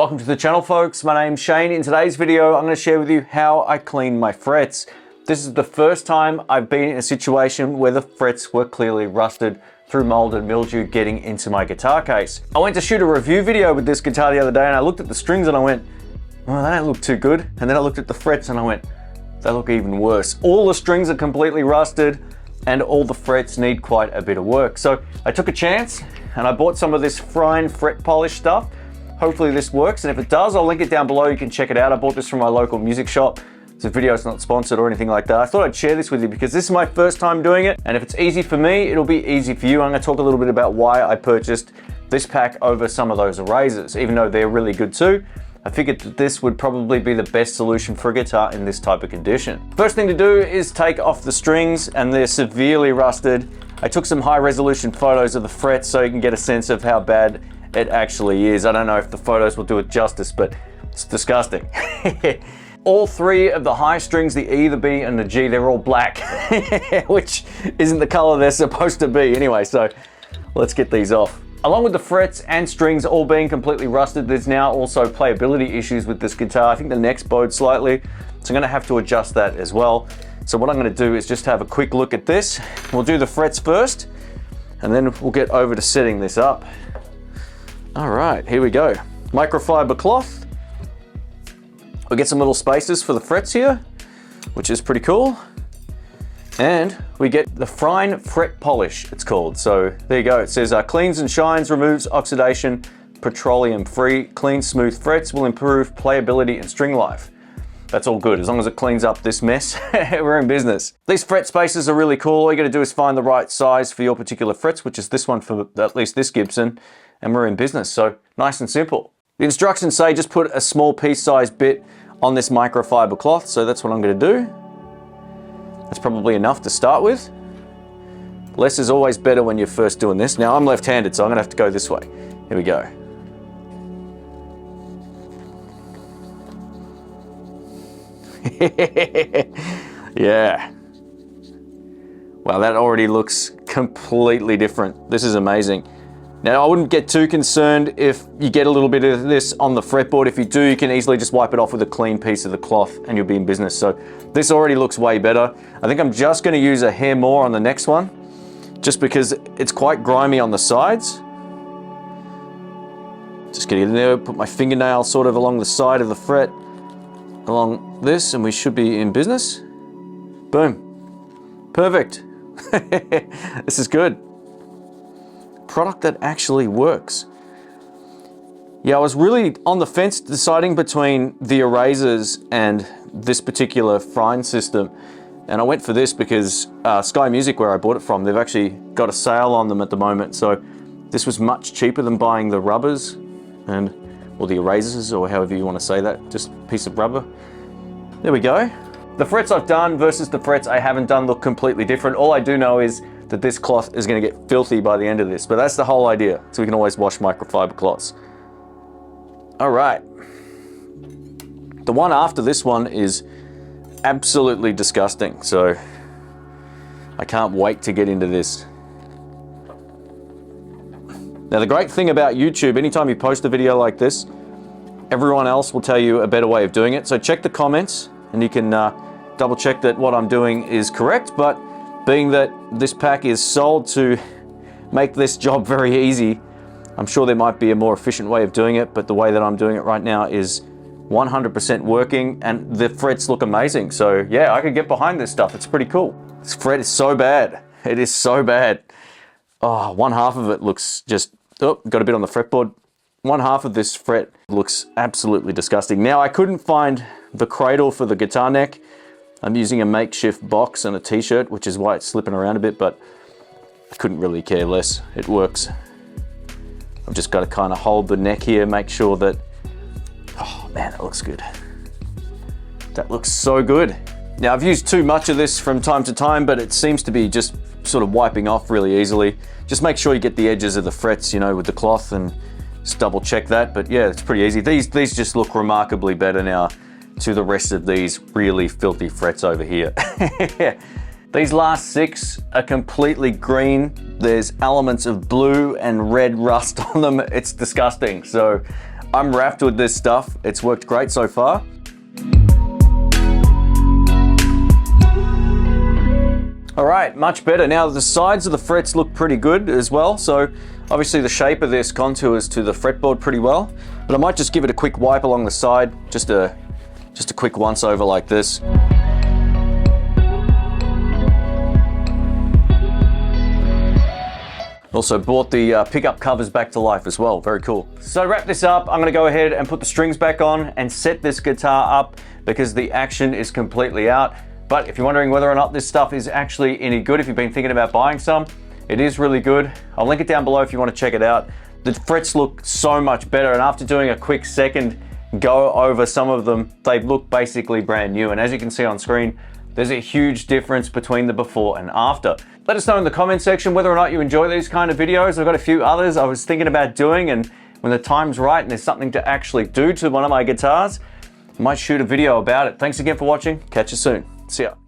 Welcome to the channel, folks. My name's Shane. In today's video, I'm going to share with you how I clean my frets. This is the first time I've been in a situation where the frets were clearly rusted through mold and mildew getting into my guitar case. I went to shoot a review video with this guitar the other day and I looked at the strings and I went, well, they don't look too good. And then I looked at the frets and I went, they look even worse. All the strings are completely rusted and all the frets need quite a bit of work. So I took a chance and I bought some of this Frine Fret Polish stuff. Hopefully this works, and if it does, I'll link it down below. You can check it out. I bought this from my local music shop. This video is not sponsored or anything like that. I thought I'd share this with you because this is my first time doing it, and if it's easy for me, it'll be easy for you. I'm gonna talk a little bit about why I purchased this pack over some of those erasers. Even though they're really good too, I figured that this would probably be the best solution for a guitar in this type of condition. First thing to do is take off the strings, and they're severely rusted. I took some high resolution photos of the frets so you can get a sense of how bad it actually is. I don't know if the photos will do it justice, but it's disgusting. All three of the high strings, the E, the B, and the G, they're all black, which isn't the color they're supposed to be anyway, so let's get these off. Along with the frets and strings all being completely rusted, there's now also playability issues with this guitar. I think the neck's bowed slightly, so I'm gonna have to adjust that as well. So what I'm gonna do is just have a quick look at this. We'll do the frets first, and then we'll get over to setting this up. All right, here we go. Microfiber cloth. We get some little spaces for the frets here, which is pretty cool. And we get the Frine Fret Polish, it's called. So there you go. It says cleans and shines, removes oxidation, petroleum free, clean smooth frets, will improve playability and string life. That's all good. As long as it cleans up this mess, we're in business. These fret spaces are really cool. All you gotta do is find the right size for your particular frets, which is this one for at least this Gibson, and we're in business. So nice and simple. The instructions say just put a small piece-sized bit on this microfiber cloth, so that's what I'm gonna do. That's probably enough to start with. Less is always better when you're first doing this. Now I'm left-handed, so I'm gonna have to go this way. Here we go. Yeah. Wow, that already looks completely different. This is amazing. Now, I wouldn't get too concerned if you get a little bit of this on the fretboard. If you do, you can easily just wipe it off with a clean piece of the cloth and you'll be in business. So this already looks way better. I think I'm just gonna use a hair more on the next one, just because it's quite grimy on the sides. Just get in there, put my fingernail sort of along the side of the fret, along this, and we should be in business. Boom. Perfect. This is good. Product that actually works. Yeah, I was really on the fence deciding between the erasers and this particular Frine system, and I went for this because Sky Music, where I bought it from, they've actually got a sale on them at the moment, so this was much cheaper than buying the rubbers or the erasers, or however you want to say that, just a piece of rubber. There we go. The frets I've done versus the frets I haven't done look completely different. All I do know is that this cloth is going to get filthy by the end of this, but that's the whole idea. So we can always wash microfiber cloths. All right. The one after this one is absolutely disgusting. So I can't wait to get into this. Now the great thing about YouTube, anytime you post a video like this, everyone else will tell you a better way of doing it. So check the comments and you can double check that what I'm doing is correct, but being that this pack is sold to make this job very easy, I'm sure there might be a more efficient way of doing it, but the way that I'm doing it right now is 100% working, and the frets look amazing. So yeah, I could get behind this stuff. It's pretty cool. This fret is so bad. It is so bad. Oh, one half of it looks just, oh, got a bit on the fretboard. One half of this fret looks absolutely disgusting. Now, I couldn't find the cradle for the guitar neck. I'm using a makeshift box and a t-shirt, which is why it's slipping around a bit, but I couldn't really care less. It works. I've just got to kind of hold the neck here, make sure that, oh man, that looks good. That looks so good. Now, I've used too much of this from time to time, but it seems to be just sort of wiping off really easily. Just make sure you get the edges of the frets, you know, with the cloth, and just double check that. But yeah, it's pretty easy. These just look remarkably better now to the rest of these really filthy frets over here. These last 6 are completely green. There's elements of blue and red rust on them. It's disgusting. So I'm wrapped with this stuff. It's worked great so far. All right, much better. Now the sides of the frets look pretty good as well. So obviously the shape of this contours to the fretboard pretty well, but I might just give it a quick wipe along the side, just a quick once over like this. Also brought the pickup covers back to life as well, very cool. So to wrap this up, I'm gonna go ahead and put the strings back on and set this guitar up because the action is completely out. But if you're wondering whether or not this stuff is actually any good, if you've been thinking about buying some, it is really good. I'll link it down below if you want to check it out. The frets look so much better, and after doing a quick second go over some of them, they look basically brand new. And as you can see on screen, there's a huge difference between the before and after. Let us know in the comment section whether or not you enjoy these kind of videos. I've got a few others I was thinking about doing, and when the time's right and there's something to actually do to one of my guitars, I might shoot a video about it. Thanks again for watching. Catch you soon. See ya.